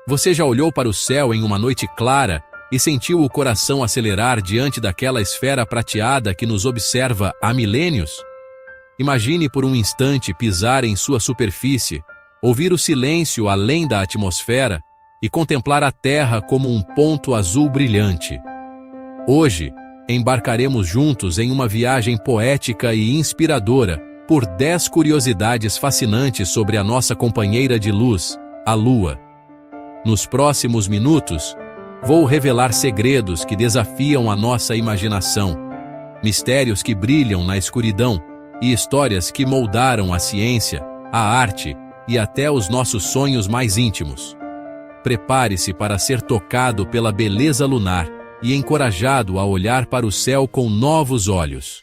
Você já olhou para o céu em uma noite clara e sentiu o coração acelerar diante daquela esfera prateada que nos observa há milênios? Imagine por um instante pisar em sua superfície, ouvir o silêncio além da atmosfera e contemplar a Terra como um ponto azul brilhante. Hoje, embarcaremos juntos em uma viagem poética e inspiradora por 10 curiosidades fascinantes sobre a nossa companheira de luz, a Lua. Nos próximos minutos, vou revelar segredos que desafiam a nossa imaginação, mistérios que brilham na escuridão e histórias que moldaram a ciência, a arte e até os nossos sonhos mais íntimos. Prepare-se para ser tocado pela beleza lunar e encorajado a olhar para o céu com novos olhos.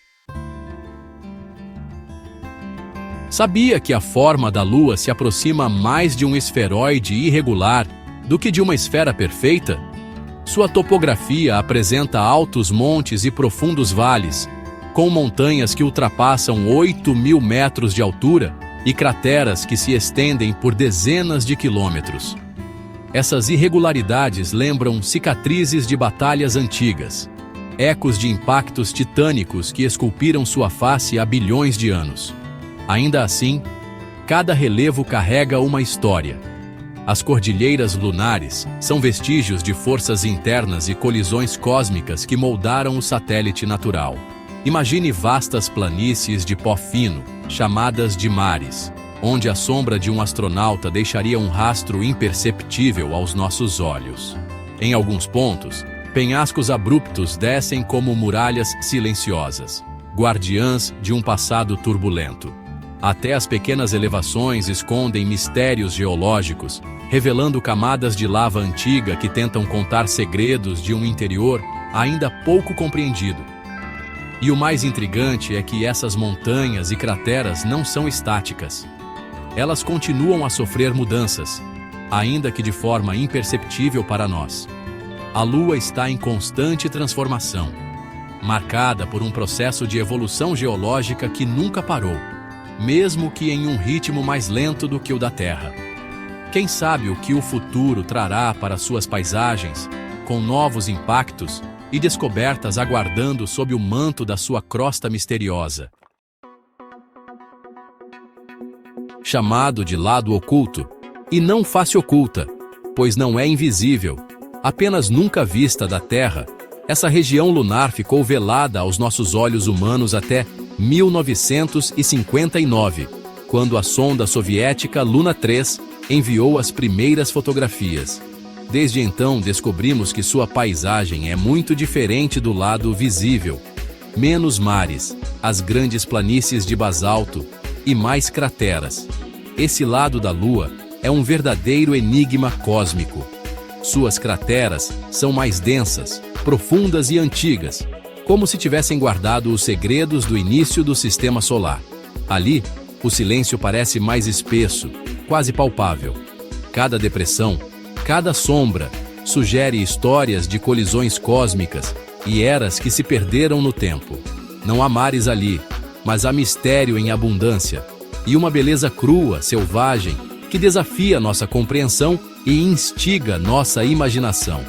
Sabia que a forma da Lua se aproxima mais de um esferoide irregular do que de uma esfera perfeita? Sua topografia apresenta altos montes e profundos vales, com montanhas que ultrapassam 8.000 metros de altura e crateras que se estendem por dezenas de quilômetros. Essas irregularidades lembram cicatrizes de batalhas antigas, ecos de impactos titânicos que esculpiram sua face há bilhões de anos. Ainda assim, cada relevo carrega uma história. As cordilheiras lunares são vestígios de forças internas e colisões cósmicas que moldaram o satélite natural. Imagine vastas planícies de pó fino, chamadas de mares, onde a sombra de um astronauta deixaria um rastro imperceptível aos nossos olhos. Em alguns pontos, penhascos abruptos descem como muralhas silenciosas, guardiãs de um passado turbulento. Até as pequenas elevações escondem mistérios geológicos, revelando camadas de lava antiga que tentam contar segredos de um interior ainda pouco compreendido. E o mais intrigante é que essas montanhas e crateras não são estáticas. Elas continuam a sofrer mudanças, ainda que de forma imperceptível para nós. A Lua está em constante transformação, marcada por um processo de evolução geológica que nunca parou, mesmo que em um ritmo mais lento do que o da Terra. Quem sabe o que o futuro trará para suas paisagens, com novos impactos e descobertas aguardando sob o manto da sua crosta misteriosa. Chamado de lado oculto, e não face oculta, pois não é invisível, apenas nunca vista da Terra, essa região lunar ficou velada aos nossos olhos humanos até 1959, quando a sonda soviética Luna 3 enviou as primeiras fotografias. Desde então, descobrimos que sua paisagem é muito diferente do lado visível. Menos mares, as grandes planícies de basalto e mais crateras. Esse lado da Lua é um verdadeiro enigma cósmico. Suas crateras são mais densas, profundas e antigas, como se tivessem guardado os segredos do início do sistema solar. Ali, o silêncio parece mais espesso, quase palpável. Cada depressão, cada sombra, sugere histórias de colisões cósmicas e eras que se perderam no tempo. Não há mares ali, mas há mistério em abundância e uma beleza crua, selvagem, que desafia nossa compreensão e instiga nossa imaginação.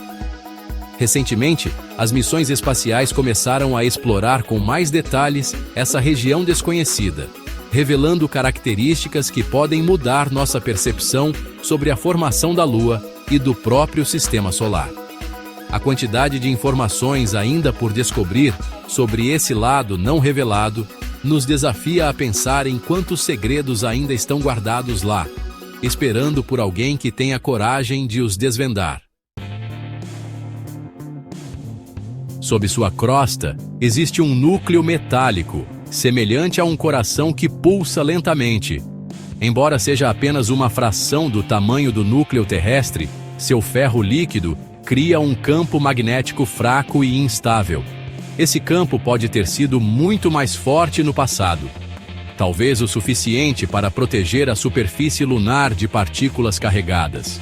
Recentemente, as missões espaciais começaram a explorar com mais detalhes essa região desconhecida, revelando características que podem mudar nossa percepção sobre a formação da Lua e do próprio Sistema Solar. A quantidade de informações ainda por descobrir sobre esse lado não revelado nos desafia a pensar em quantos segredos ainda estão guardados lá, esperando por alguém que tenha coragem de os desvendar. Sob sua crosta, existe um núcleo metálico, semelhante a um coração que pulsa lentamente. Embora seja apenas uma fração do tamanho do núcleo terrestre, seu ferro líquido cria um campo magnético fraco e instável. Esse campo pode ter sido muito mais forte no passado, talvez o suficiente para proteger a superfície lunar de partículas carregadas.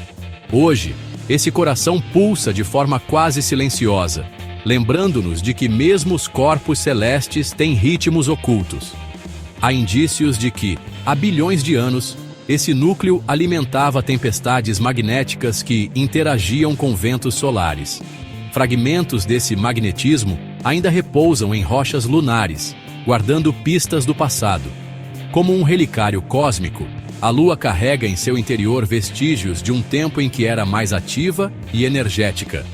Hoje, esse coração pulsa de forma quase silenciosa, lembrando-nos de que mesmo os corpos celestes têm ritmos ocultos. Há indícios de que, há bilhões de anos, Esse núcleo alimentava tempestades magnéticas que interagiam com ventos solares. Fragmentos desse magnetismo ainda repousam em rochas lunares, guardando pistas do passado. Como um relicário cósmico, a Lua carrega em seu interior vestígios de um tempo em que era mais ativa e energética.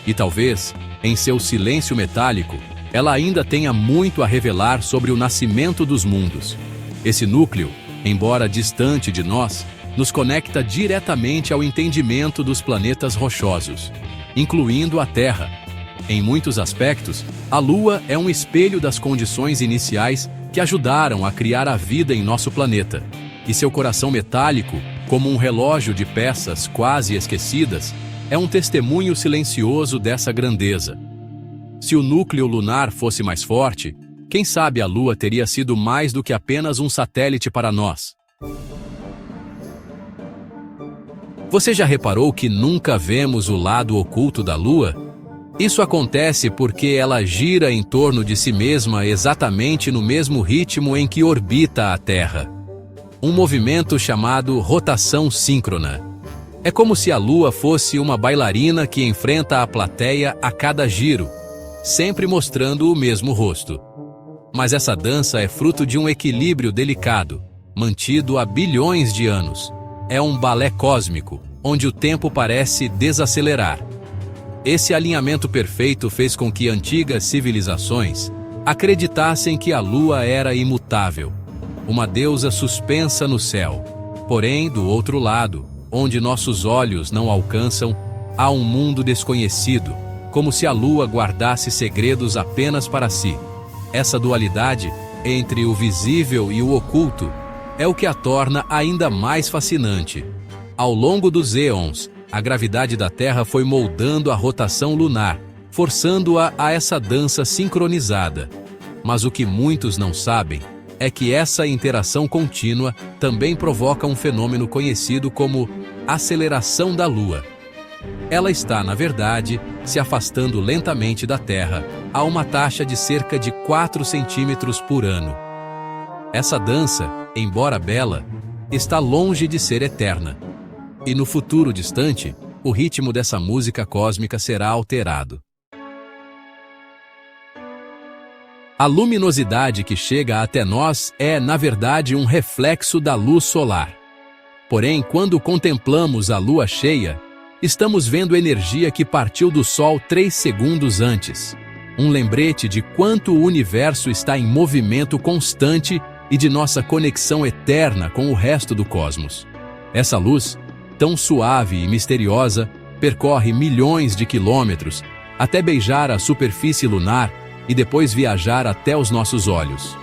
E talvez, em seu silêncio metálico, ela ainda tenha muito a revelar sobre o nascimento dos mundos. Esse núcleo, embora distante de nós, nos conecta diretamente ao entendimento dos planetas rochosos, incluindo a Terra. Em muitos aspectos, a Lua é um espelho das condições iniciais que ajudaram a criar a vida em nosso planeta, e seu coração metálico, como um relógio de peças quase esquecidas, é um testemunho silencioso dessa grandeza. Se o núcleo lunar fosse mais forte, quem sabe a Lua teria sido mais do que apenas um satélite para nós. Você já reparou que nunca vemos o lado oculto da Lua? Isso acontece porque ela gira em torno de si mesma exatamente no mesmo ritmo em que orbita a Terra. Um movimento chamado rotação síncrona. É como se a Lua fosse uma bailarina que enfrenta a plateia a cada giro, sempre mostrando o mesmo rosto. Mas essa dança é fruto de um equilíbrio delicado, mantido há bilhões de anos. É um balé cósmico, onde o tempo parece desacelerar. Esse alinhamento perfeito fez com que antigas civilizações acreditassem que a Lua era imutável, uma deusa suspensa no céu. Porém, do outro lado, onde nossos olhos não alcançam, há um mundo desconhecido, como se a Lua guardasse segredos apenas para si. Essa dualidade entre o visível e o oculto é o que a torna ainda mais fascinante. Ao longo dos éons, a gravidade da Terra foi moldando a rotação lunar, forçando-a a essa dança sincronizada. Mas o que muitos não sabem é que essa interação contínua também provoca um fenômeno conhecido como aceleração da Lua. Ela está, na verdade, se afastando lentamente da Terra, a uma taxa de cerca de 4 centímetros por ano. Essa dança, embora bela, está longe de ser eterna. E no futuro distante, o ritmo dessa música cósmica será alterado. A luminosidade que chega até nós é, na verdade, um reflexo da luz solar. Porém, quando contemplamos a lua cheia, estamos vendo energia que partiu do Sol 3 segundos antes. Um lembrete de quanto o universo está em movimento constante e de nossa conexão eterna com o resto do cosmos. Essa luz, tão suave e misteriosa, percorre milhões de quilômetros até beijar a superfície lunar e depois viajar até os nossos olhos.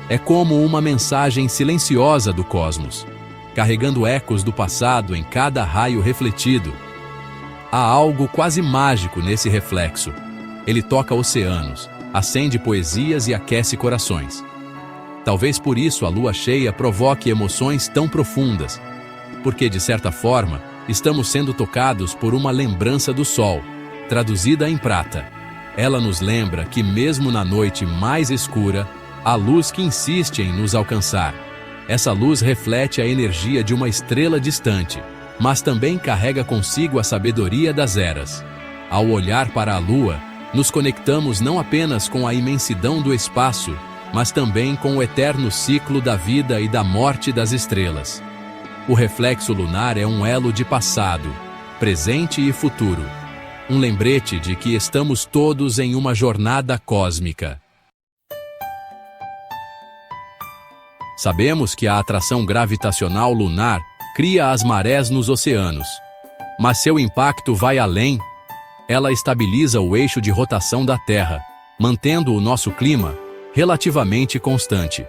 É como uma mensagem silenciosa do cosmos, carregando ecos do passado em cada raio refletido. Há algo quase mágico nesse reflexo. Ele toca oceanos, acende poesias e aquece corações. Talvez por isso a lua cheia provoque emoções tão profundas, porque, de certa forma, estamos sendo tocados por uma lembrança do sol, traduzida em prata. Ela nos lembra que, mesmo na noite mais escura, há luz que insiste em nos alcançar. Essa luz reflete a energia de uma estrela distante, mas também carrega consigo a sabedoria das eras. Ao olhar para a lua, nos conectamos não apenas com a imensidão do espaço, mas também com o eterno ciclo da vida e da morte das estrelas. O reflexo lunar é um elo de passado, presente e futuro. Um lembrete de que estamos todos em uma jornada cósmica. Sabemos que a atração gravitacional lunar cria as marés nos oceanos, mas seu impacto vai além. Ela estabiliza o eixo de rotação da Terra, mantendo o nosso clima relativamente constante.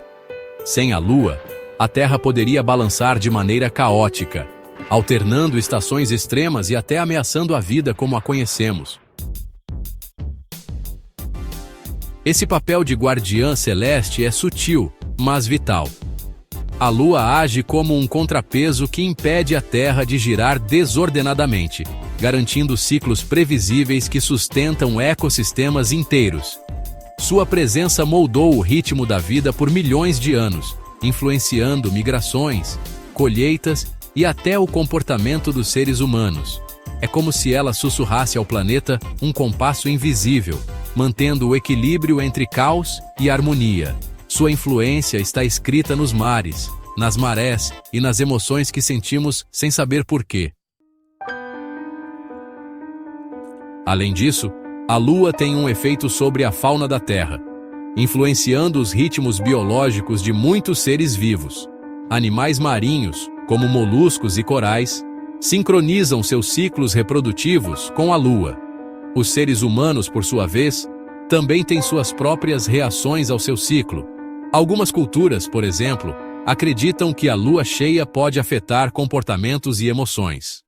Sem a Lua, a Terra poderia balançar de maneira caótica, alternando estações extremas e até ameaçando a vida como a conhecemos. Esse papel de guardiã celeste é sutil, mas vital. A Lua age como um contrapeso que impede a Terra de girar desordenadamente, garantindo ciclos previsíveis que sustentam ecossistemas inteiros. Sua presença moldou o ritmo da vida por milhões de anos, influenciando migrações, colheitas e até o comportamento dos seres humanos. É como se ela sussurrasse ao planeta um compasso invisível, mantendo o equilíbrio entre caos e harmonia. Sua influência está escrita nos mares, nas marés e nas emoções que sentimos sem saber porquê. Além disso, a Lua tem um efeito sobre a fauna da Terra, influenciando os ritmos biológicos de muitos seres vivos. Animais marinhos, como moluscos e corais, sincronizam seus ciclos reprodutivos com a Lua. Os seres humanos, por sua vez, também têm suas próprias reações ao seu ciclo. Algumas culturas, por exemplo, acreditam que a lua cheia pode afetar comportamentos e emoções.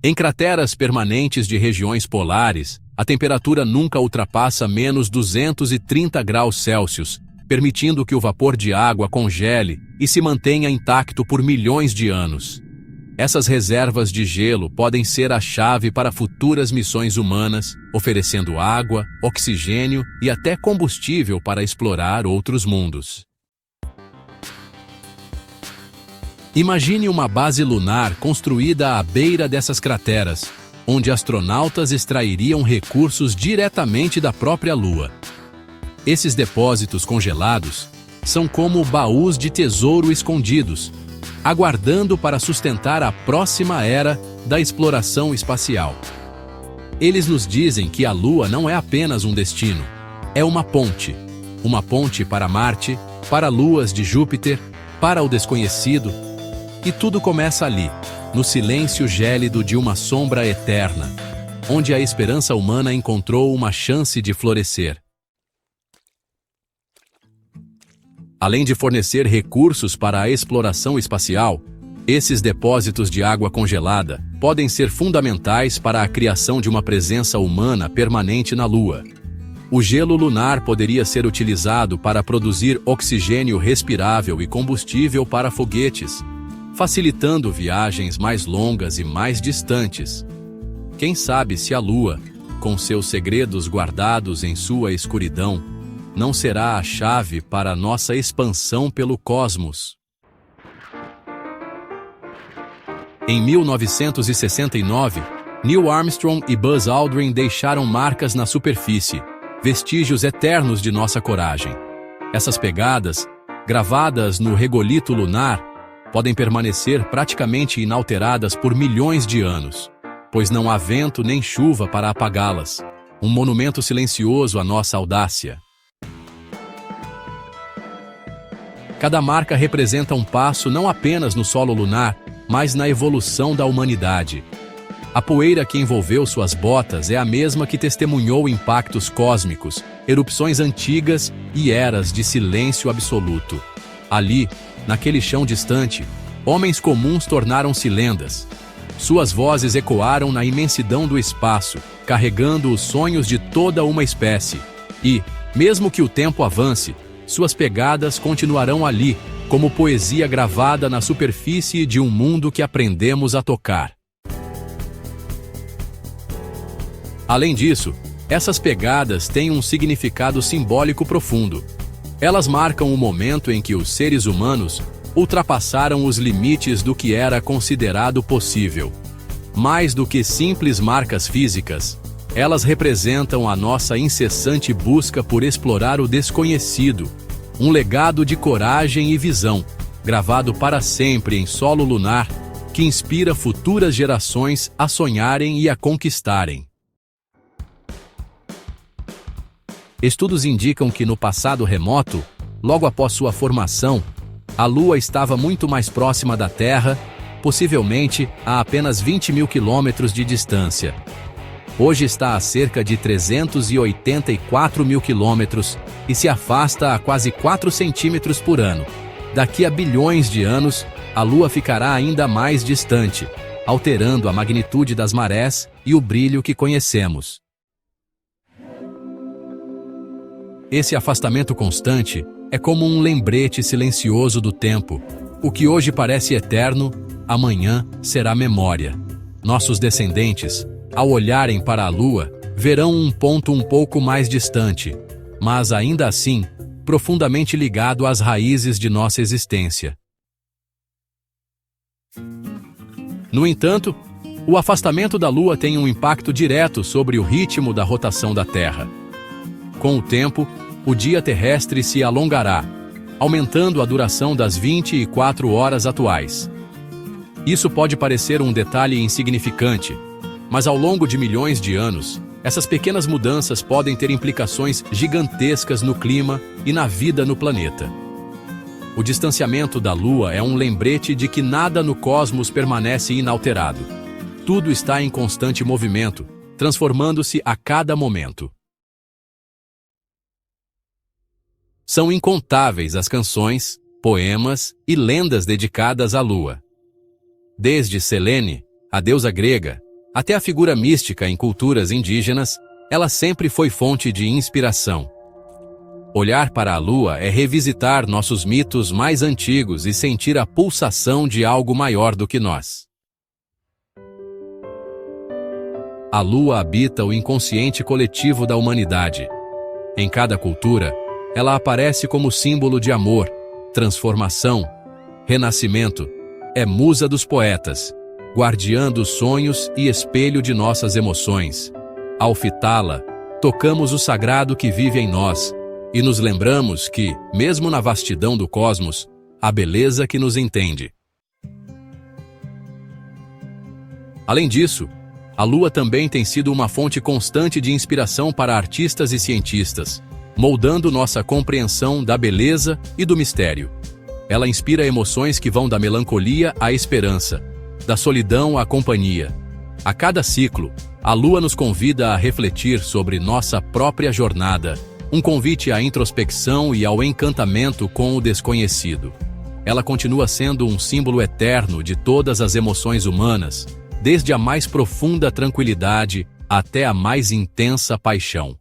Em crateras permanentes de regiões polares, a temperatura nunca ultrapassa menos 230 graus Celsius, permitindo que o vapor de água congele e se mantenha intacto por milhões de anos. Essas reservas de gelo podem ser a chave para futuras missões humanas, oferecendo água, oxigênio e até combustível para explorar outros mundos. Imagine uma base lunar construída à beira dessas crateras, onde astronautas extrairiam recursos diretamente da própria Lua. Esses depósitos congelados são como baús de tesouro escondidos, aguardando para sustentar a próxima era da exploração espacial. Eles nos dizem que a Lua não é apenas um destino, é uma ponte para Marte, para luas de Júpiter, para o desconhecido, e tudo começa ali, no silêncio gélido de uma sombra eterna, onde a esperança humana encontrou uma chance de florescer. Além de fornecer recursos para a exploração espacial, esses depósitos de água congelada podem ser fundamentais para a criação de uma presença humana permanente na Lua. O gelo lunar poderia ser utilizado para produzir oxigênio respirável e combustível para foguetes, facilitando viagens mais longas e mais distantes. Quem sabe se a Lua, com seus segredos guardados em sua escuridão, não será a chave para a nossa expansão pelo cosmos. Em 1969, Neil Armstrong e Buzz Aldrin deixaram marcas na superfície, vestígios eternos de nossa coragem. Essas pegadas, gravadas no regolito lunar, podem permanecer praticamente inalteradas por milhões de anos, pois não há vento nem chuva para apagá-las. Um monumento silencioso à nossa audácia. Cada marca representa um passo não apenas no solo lunar, mas na evolução da humanidade. A poeira que envolveu suas botas é a mesma que testemunhou impactos cósmicos, erupções antigas e eras de silêncio absoluto. Ali, naquele chão distante, homens comuns tornaram-se lendas. Suas vozes ecoaram na imensidão do espaço, carregando os sonhos de toda uma espécie. E, mesmo que o tempo avance, suas pegadas continuarão ali, como poesia gravada na superfície de um mundo que aprendemos a tocar. Além disso, essas pegadas têm um significado simbólico profundo. Elas marcam o momento em que os seres humanos ultrapassaram os limites do que era considerado possível. Mais do que simples marcas físicas, elas representam a nossa incessante busca por explorar o desconhecido, um legado de coragem e visão, gravado para sempre em solo lunar, que inspira futuras gerações a sonharem e a conquistarem. Estudos indicam que no passado remoto, logo após sua formação, a Lua estava muito mais próxima da Terra, possivelmente a apenas 20 mil quilômetros de distância. Hoje está a cerca de 384 mil quilômetros e se afasta a quase 4 centímetros por ano. Daqui a bilhões de anos, a Lua ficará ainda mais distante, alterando a magnitude das marés e o brilho que conhecemos. Esse afastamento constante é como um lembrete silencioso do tempo. O que hoje parece eterno, amanhã será memória. Nossos descendentes, ao olharem para a Lua, verão um ponto um pouco mais distante, mas ainda assim, profundamente ligado às raízes de nossa existência. No entanto, o afastamento da Lua tem um impacto direto sobre o ritmo da rotação da Terra. Com o tempo, o dia terrestre se alongará, aumentando a duração das 24 horas atuais. Isso pode parecer um detalhe insignificante, mas ao longo de milhões de anos, essas pequenas mudanças podem ter implicações gigantescas no clima e na vida no planeta. O distanciamento da Lua é um lembrete de que nada no cosmos permanece inalterado. Tudo está em constante movimento, transformando-se a cada momento. São incontáveis as canções, poemas e lendas dedicadas à Lua. Desde Selene, a deusa grega, até a figura mística em culturas indígenas, ela sempre foi fonte de inspiração. Olhar para a Lua é revisitar nossos mitos mais antigos e sentir a pulsação de algo maior do que nós. A Lua habita o inconsciente coletivo da humanidade. Em cada cultura, ela aparece como símbolo de amor, transformação, renascimento, é musa dos poetas, guardiã dos sonhos e espelho de nossas emoções. Ao fitá-la, tocamos o sagrado que vive em nós e nos lembramos que, mesmo na vastidão do cosmos, há beleza que nos entende. Além disso, a Lua também tem sido uma fonte constante de inspiração para artistas e cientistas, moldando nossa compreensão da beleza e do mistério. Ela inspira emoções que vão da melancolia à esperança, da solidão à companhia. A cada ciclo, a Lua nos convida a refletir sobre nossa própria jornada, um convite à introspecção e ao encantamento com o desconhecido. Ela continua sendo um símbolo eterno de todas as emoções humanas, desde a mais profunda tranquilidade até a mais intensa paixão.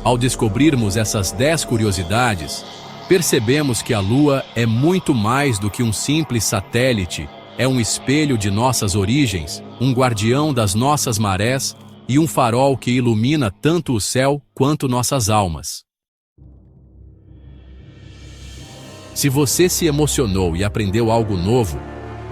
Ao descobrirmos essas 10 curiosidades, percebemos que a Lua é muito mais do que um simples satélite, é um espelho de nossas origens, um guardião das nossas marés e um farol que ilumina tanto o céu quanto nossas almas. Se você se emocionou e aprendeu algo novo,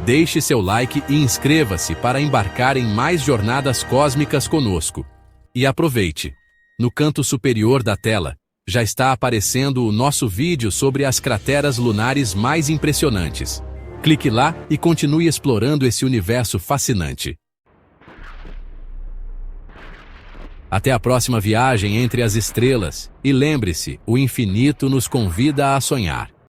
deixe seu like e inscreva-se para embarcar em mais jornadas cósmicas conosco. E aproveite! No canto superior da tela, já está aparecendo o nosso vídeo sobre as crateras lunares mais impressionantes. Clique lá e continue explorando esse universo fascinante. Até a próxima viagem entre as estrelas, e lembre-se, o infinito nos convida a sonhar.